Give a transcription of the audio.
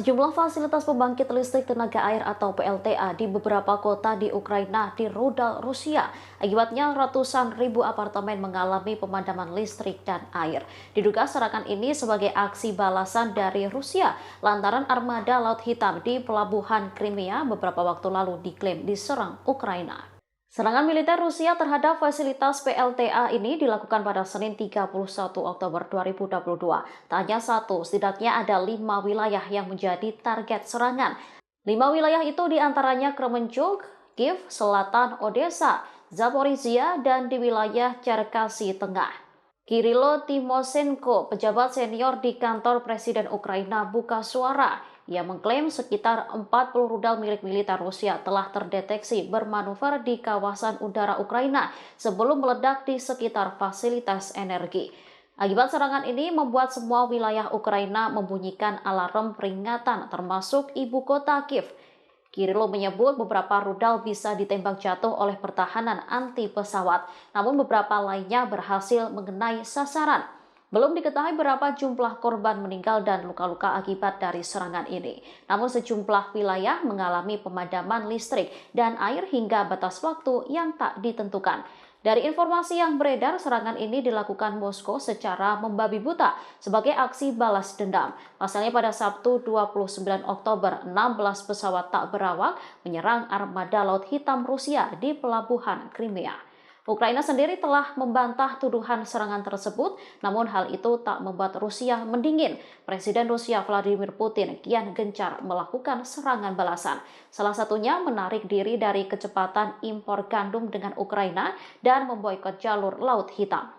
Sejumlah fasilitas pembangkit listrik tenaga air atau PLTA di beberapa kota di Ukraina dirudal Rusia. Akibatnya ratusan ribu apartemen mengalami pemadaman listrik dan air. Diduga serangan ini sebagai aksi balasan dari Rusia lantaran armada Laut Hitam di pelabuhan Crimea beberapa waktu lalu diklaim diserang Ukraina. Serangan militer Rusia terhadap fasilitas PLTA ini dilakukan pada Senin 31 Oktober 2022. Tak hanya satu, setidaknya ada 5 wilayah yang menjadi target serangan. 5 wilayah itu diantaranya Kremenchuk, Kiev, Selatan, Odessa, Zaporizhia, dan di wilayah Cherkasy Tengah. Kirilo Timosenko, pejabat senior di kantor Presiden Ukraina, buka suara. Ia mengklaim sekitar 40 rudal milik militer Rusia telah terdeteksi bermanuver di kawasan udara Ukraina sebelum meledak di sekitar fasilitas energi. Akibat serangan ini membuat semua wilayah Ukraina membunyikan alarm peringatan termasuk ibu kota Kiev. Kirilo menyebut beberapa rudal bisa ditembak jatuh oleh pertahanan anti pesawat, namun beberapa lainnya berhasil mengenai sasaran. Belum diketahui berapa jumlah korban meninggal dan luka-luka akibat dari serangan ini. Namun sejumlah wilayah mengalami pemadaman listrik dan air hingga batas waktu yang tak ditentukan. Dari informasi yang beredar, serangan ini dilakukan Moskow secara membabi buta sebagai aksi balas dendam. Pasalnya pada Sabtu 29 Oktober, 16 pesawat tak berawak menyerang armada Laut Hitam Rusia di pelabuhan Crimea. Ukraina sendiri telah membantah tuduhan serangan tersebut, namun hal itu tak membuat Rusia mendingin. Presiden Rusia Vladimir Putin kian gencar melakukan serangan balasan. Salah satunya menarik diri dari kecepatan impor gandum dengan Ukraina dan memboikot jalur Laut Hitam.